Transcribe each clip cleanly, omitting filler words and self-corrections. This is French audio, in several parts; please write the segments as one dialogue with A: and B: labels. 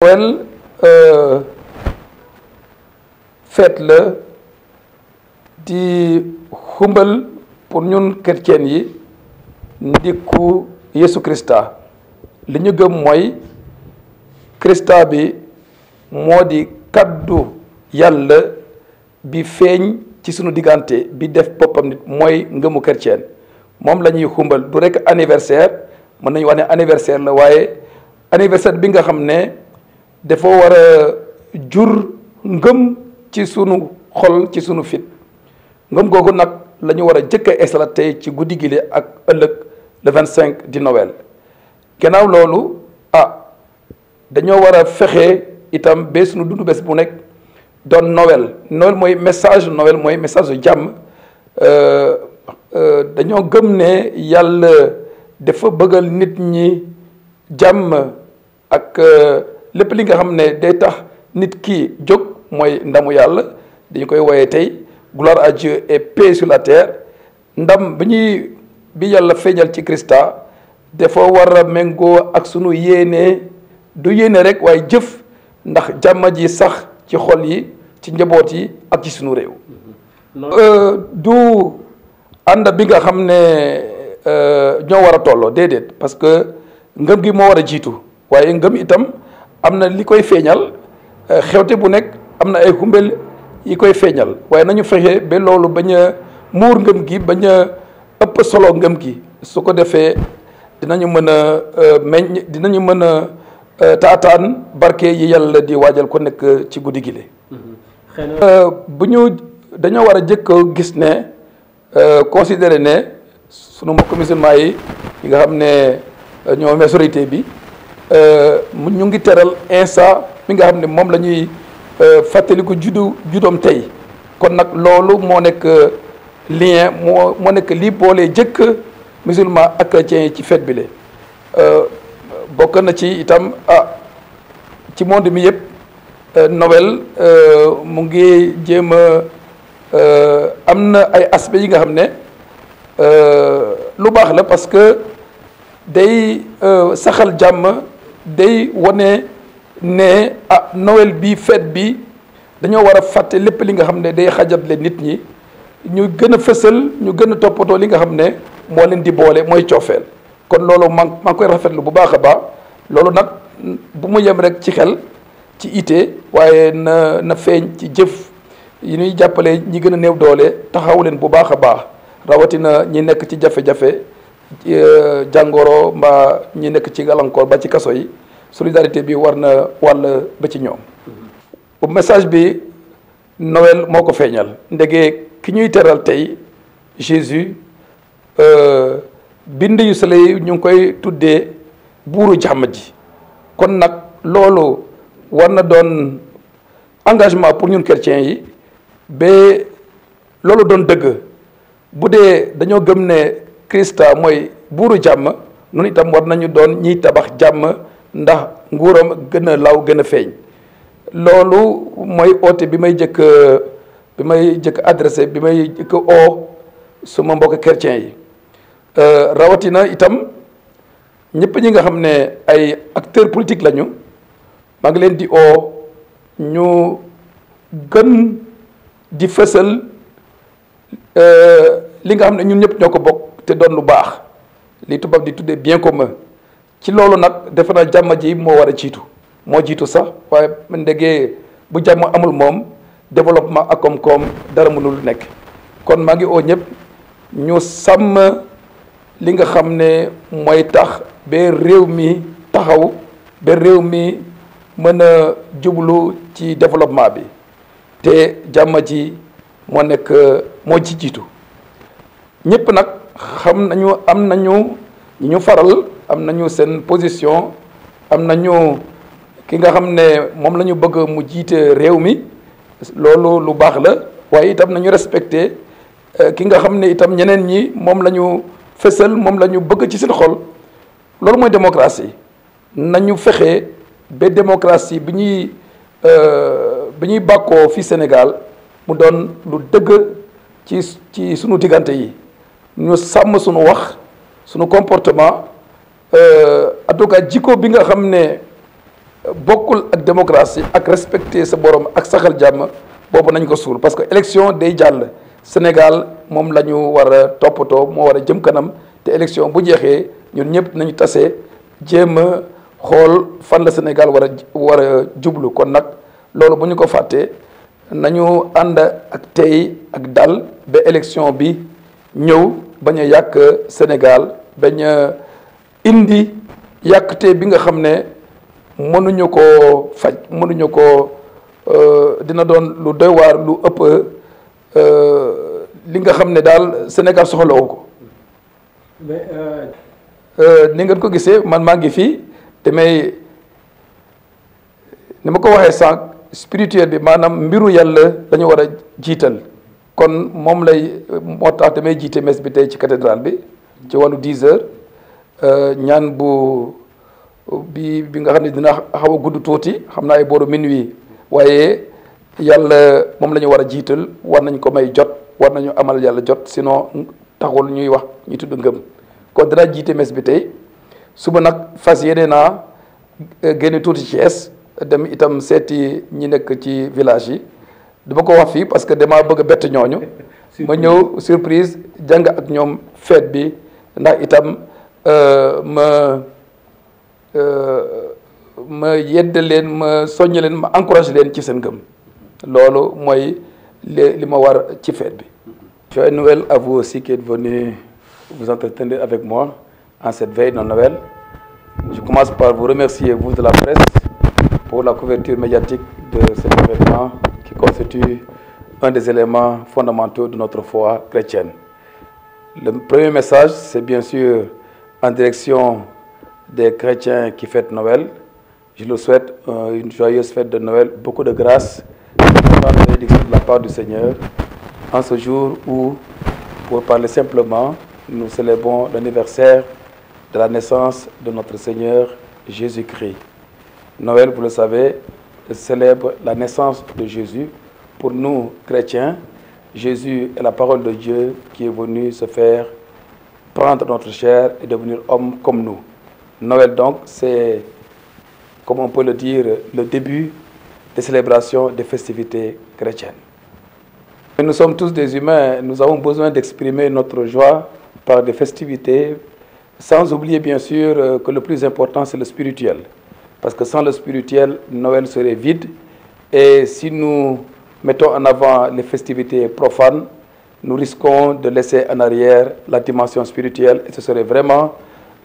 A: Noël fête la di xumbal pour ñun chrétien yi ndikku Yesu Christa li ñu gëm mooy Christa bi moo di kaddu yàlla bi feeñ ci sunu diggante bi def boppam nit mooy ngëmu chrétien moom la ñuy xumbal du rekk anniversaire mën nañu wax ne anniversaire la waaye anniversaire bi nga xam ne dafa war a jur ngëm ci sunu xol ci sunu fit ngëm googu nag la ñu war a jëkk a installé tey ci guddi gi ak ëllëg le 25 di Noël gannaaw loolu dañoo war a fexe itam ba sunu dundu bés bu nekk doon Noël mooy message mooy message u jàmm dañoo gëm ne yàlla dafa bëggal nit ñi jàmm ak lépp li nga xam ne day tax nit ki jóg mooy ndamu yàlla dañu koy woyee tey gloire à Dieu et paix sur la terre ndam bi yàlla feeñal ci Christa dafa war a méngoo ak sunu yéene du yéene rek waaye jëf ndax jàmm ji sax ci xol yi ci njaboot yi ak ci sunu réew. du ànd bi nga xam ne ñoo war a tolloo déedéet parce que ngëm gi moo war a jiitu waaye ngëm itam am na li koy feeñal xewte bu nekk am na ay xumbel yi koy feeñal waaye nañu fexe ba loolu bañ a muur ngëm gi bañ a ëpp solo ngëm gi su ko defee dinañu mën a dinañu mën a taataan barke yi yàlla di waajal ko nekk ci guddi gi bu ñu dañoo war a jëkk gis ne considéré ne sunu mbokk musulman yi nga xam ne ñoo majorité bi ñu ngi teral Isa mi nga xam ne moom la ñuy fàttaliku juddoom tey kon nag loolu moo nekk lien moo nekk lii boole jëkk musulman ak chrétien yi ci fête bi le bokk na ci itam ci monde mi yëpp Noël mu ngi jéem a am na ay aspects yi nga xam ne lu baax la parce que day saxal jàmm day wane ne Noël bi fête bi dañoo war a fàtte lépp li nga xam ne day xajable nit ñi ñu gën a fësal ñu gën a toppatoo li nga xam ne moo leen di boole mooy coofeel kon loolu maa ngi koy rafetlu bu baax a baax loolu nag bu mu yem rek ci xel ci ite waaye na feeñ ci jëf yi ñuy jàppale ñi gën a néew doole taxaw leen bu baax a baax rawatina ñi nekk ci jafe-jafe jàngoro mbaa ñi nekk ci gàllankoor ba ci kaso yi solidarité bi war na wàll ba ci ñoom. message bi Noël moo ko feeñal ndege ki ñuy teral tey Jésus bind yu sale yi ñu ngi koy tuddee buuru jàmm ji kon nag loolu war na doon engagement pour ñun chrétiens yi ba loolu doon dëgg bu dee dañoo gëm ne Christa mooy buuru jàmm noonu itam war nañu doon ñiy tabax jàmm ndax nguuram gën a law gën a feeñ loolu mooy oote bi may jëkk adressé bi may jëkk oo suma mbokk chrétiens yi rawatina itam ñëpp ñi nga xam ne ay acteurs politiques lañu maa ngi leen di oo ñu gën di fësal li nga xam ne ñun ñëpp ñoo ko bokk te doon lu baax li tubaab di tuddee bien commun ci loolu nag defe naa jàmm ji moo war a jiitu moo jiitu sax waaye ndegee bu jàmm amul moom développement ak koom-koom dara mënul nekk kon maa ngi oo ñëpp ñu sàmm li nga xam ne mooy tax ba réew mi taxaw ba réew mi mën a jublu ci développement bi te jàmm ji moo nekk moo ci jiitu ñëpp nag xam nañu am nañu ñu faral am nañu seen position am nañu ki nga xam ne moom la ñu bëgg mu jiite réew mi loolu lu baax la waaye itam nañu respecté ki nga xam ne itam ñeneen ñi moom la ñu fësal moom la ñu bëgg ci seen xol loolu mooy démocratie nañu fexe ba démocratie bi ñuy bàkkoo fi Sénégal mu doon lu dëgg ci sunu diggante yi ñu sàmm sunu wax sunu comportement en tout cas jikko bi nga xam ne bokkul ak démocratie ak respecter sa borom ak saxal jàmm boobu nañ ko suul parce que élection day jàll Sénégal moom la ñu war a toppatoo moo war a jëm kanam te élection bu jeexee ñun ñëpp nañu tase jéem a xool fan la Sénégal war a jublu kon nag loolu bu ñu ko fàttee nañu ànd ak tey ak dal ba élection bi ñëw bañ a yàq Sénégal bañ a indi yàqte bi nga xam ne mënuñu koo faj mënuñu koo dina doon lu doy waar lu ëpp li nga xam ne daal Sénégal soxlawu ko. ni ngeen ko gisee man maa ngi fii te may ni ma ko waxee sànq spirituel bi maanaam mbiru yàlla dañu war a jiital kon moom moo tax damay jiite messe bi tey ci cathédrale bi ci wàllu 10 heures ñaan bi nga xam ne dina xaw a gudd tuuti xam naa ay booru minuit waaye yàlla moom la ñu war a jiital war nañ ko may jot war nañu amal yàlla jot sinon taxul ñuy wax ñu tudd ngëm kon dinaa jiite messe bi tey suba nag fas yéene naa génne tuuti ci Thiès dem itam seeti ñi nekk ci village yi dama ko wax fii parce que dama bëgg a bett ñooñu ma ñëw surprise jàng ak ñoom fête bi ndax itam ma yedde leen ma soññ leen ma encouragé leen ci seen ngëm loolu mooy li ma war ci fête bi. Joyeux Noël à vous aussi qui êtes venus vous entretenir avec moi en cette veille de Noël. Je commence par vous remercier, vous de la presse, pour la couverture médiatique de cet événement qui constitue un des éléments fondamentaux de notre foi chrétienne. Le premier message, c'est bien sûr en direction des chrétiens qui fêtent Noël. Je leur souhaite une joyeuse fête de Noël, beaucoup de grâce, de bénédiction de la part du Seigneur, en ce jour où, pour parler simplement, nous célébrons l'anniversaire de la naissance de notre Seigneur Jésus-Christ. Noël, vous le savez, célèbre la naissance de Jésus. Pour nous, chrétiens, Jésus est la parole de Dieu qui est venu se faire prendre notre chair et devenir homme comme nous. Noël, donc, c'est, comme on peut le dire, le début des célébrations des festivités chrétiennes. Nous sommes tous des humains, nous avons besoin d'exprimer notre joie par des festivités, sans oublier bien sûr que le plus important c'est le spirituel. Parce que sans le spirituel, Noël serait vide. Et si nous mettons en avant les festivités profanes, nous risquons de laisser en arrière la dimension spirituelle. Et ce serait vraiment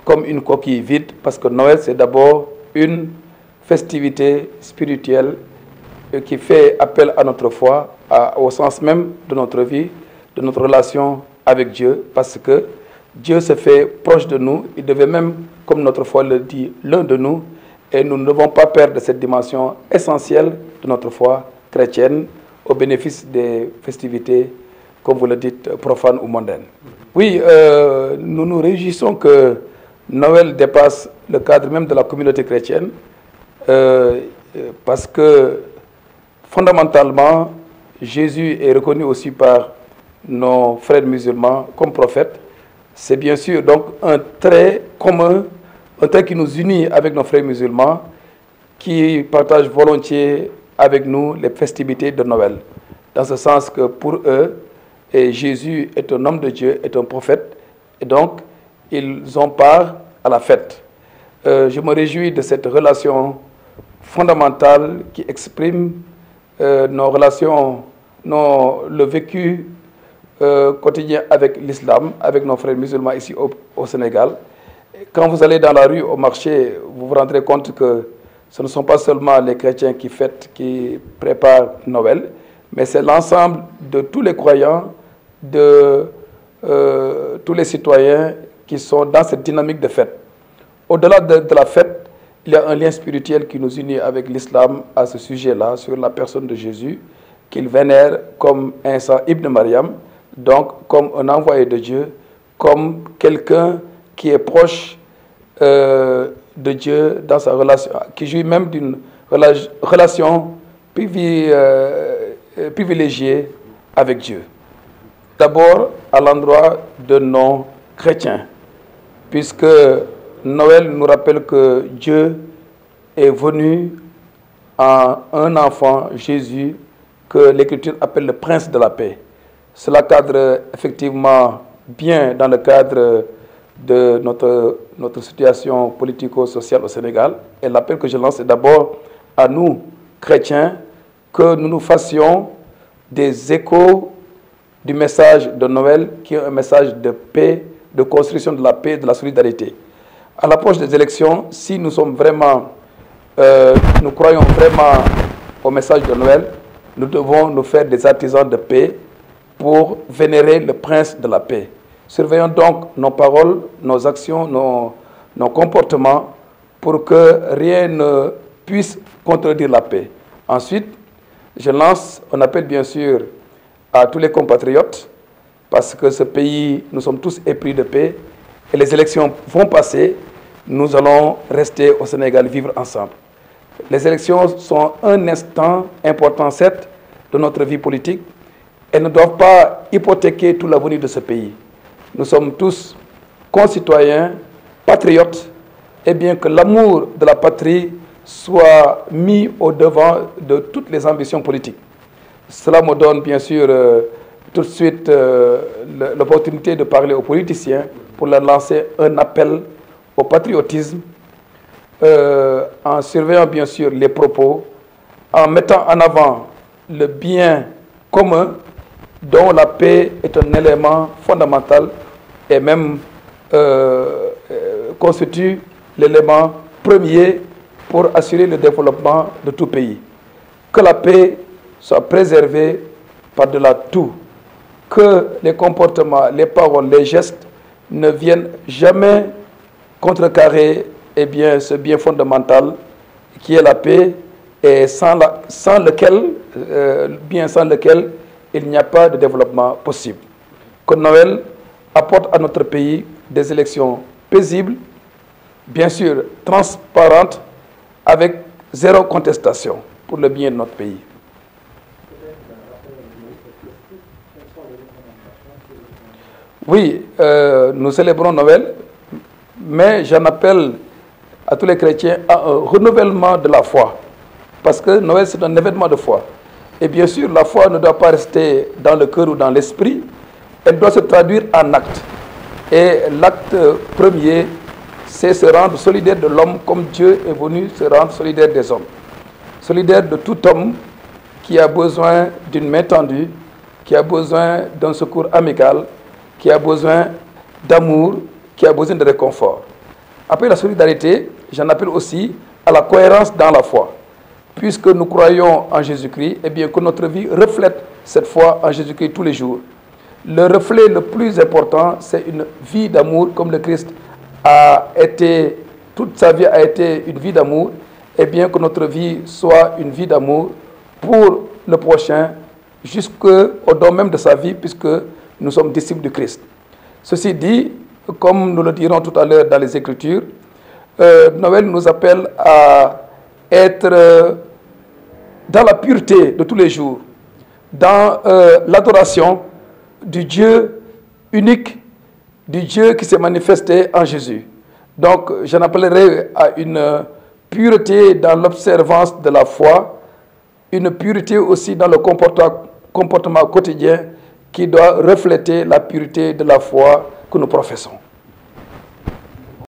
A: comme une coquille vide. Parce que Noël, c'est d'abord une festivité spirituelle qui fait appel à notre foi, au sens même de notre vie, de notre relation avec Dieu. Parce que Dieu se fait proche de nous. Il devait même, comme notre foi le dit, l'un de nous. Et nous ne devons pas perdre cette dimension essentielle de notre foi chrétienne au bénéfice des festivités, comme vous le dites, profanes ou mondaines. Oui, nous nous réjouissons que Noël dépasse le cadre même de la communauté chrétienne parce que fondamentalement, Jésus est reconnu aussi par nos frères musulmans comme prophète. C'est bien sûr donc un trait commun, un trait qui nous unit avec nos frères musulmans, qui partagent volontiers avec nous les festivités de Noël. Dans ce sens que pour eux, et Jésus est un homme de Dieu, est un prophète, et donc ils ont part à la fête. Je me réjouis de cette relation fondamentale qui exprime nos relations, le vécu quotidien avec l'islam, avec nos frères musulmans ici au Sénégal. Quand vous allez dans la rue, au marché, vous vous rendrez compte que ce ne sont pas seulement les chrétiens qui fêtent, qui préparent Noël, mais c'est l'ensemble de tous les croyants, de tous les citoyens qui sont dans cette dynamique de fête. Au-delà de la fête, il y a un lien spirituel qui nous unit avec l'islam à ce sujet-là, sur la personne de Jésus, qu'il vénère comme Isa ibn Mariam, donc comme un envoyé de Dieu, comme quelqu'un qui est proche de Dieu dans sa relation, qui jouit même d'une relation privilégiée avec Dieu. D'abord à l'endroit de nos chrétiens, puisque Noël nous rappelle que Dieu est venu en un enfant, Jésus, que l'Écriture appelle le prince de la paix. Cela cadre effectivement bien dans le cadre de notre situation politico-sociale au Sénégal. Et l'appel que je lance est d'abord à nous, chrétiens, que nous nous fassions des échos du message de Noël, qui est un message de paix, de construction de la paix, de la solidarité. À l'approche des élections, si nous sommes vraiment, nous croyons vraiment au message de Noël, nous devons nous faire des artisans de paix pour vénérer le prince de la paix. Surveillons donc nos paroles, nos actions, nos comportements pour que rien ne puisse contredire la paix. Ensuite, je lance un appel bien sûr à tous les compatriotes parce que ce pays, nous sommes tous épris de paix et les élections vont passer. Nous allons rester au Sénégal, vivre ensemble. Les élections sont un instant important, certes, de notre vie politique. Elles ne doivent pas hypothéquer tout l'avenir de ce pays. Nous sommes tous concitoyens, patriotes, et bien que l'amour de la patrie soit mis au devant de toutes les ambitions politiques. Cela me donne bien sûr tout de suite l'opportunité de parler aux politiciens pour leur lancer un appel au patriotisme, en surveillant bien sûr les propos, en mettant en avant le bien commun dont la paix est un élément fondamental et même constitue l'élément premier pour assurer le développement de tout pays. Que la paix soit préservée par-delà tout, que les comportements, les paroles, les gestes ne viennent jamais contrecarrer ce bien fondamental qui est la paix et sans lequel il n'y a pas de développement possible. Que Noël apporte à notre pays des élections paisibles, bien sûr transparentes, avec zéro contestation pour le bien de notre pays. Oui, nous célébrons Noël, mais j'en appelle à tous les chrétiens à un renouvellement de la foi. Parce que Noël, c'est un événement de foi. Et bien sûr, la foi ne doit pas rester dans le cœur ou dans l'esprit, elle doit se traduire en actes. Et l'acte premier, c'est se rendre solidaire de l'homme comme Dieu est venu se rendre solidaire des hommes. Solidaire de tout homme qui a besoin d'une main tendue, qui a besoin d'un secours amical, qui a besoin d'amour, qui a besoin de réconfort. Après la solidarité, j'en appelle aussi à la cohérence dans la foi. Puisque nous croyons en Jésus-Christ, et bien que notre vie reflète cette foi en Jésus-Christ tous les jours. Le reflet le plus important, c'est une vie d'amour, comme le Christ a été, toute sa vie a été une vie d'amour, et bien que notre vie soit une vie d'amour pour le prochain, jusqu'au don même de sa vie, puisque nous sommes disciples du Christ. Ceci dit, comme nous le dirons tout à l'heure dans les Écritures, Noël nous appelle à être dans la pureté de tous les jours, dans l'adoration du Dieu unique, du Dieu qui s'est manifesté en Jésus. Donc, j'en appellerai à une pureté dans l'observance de la foi, une pureté aussi dans le comportement quotidien qui doit refléter la pureté de la foi que nous professons.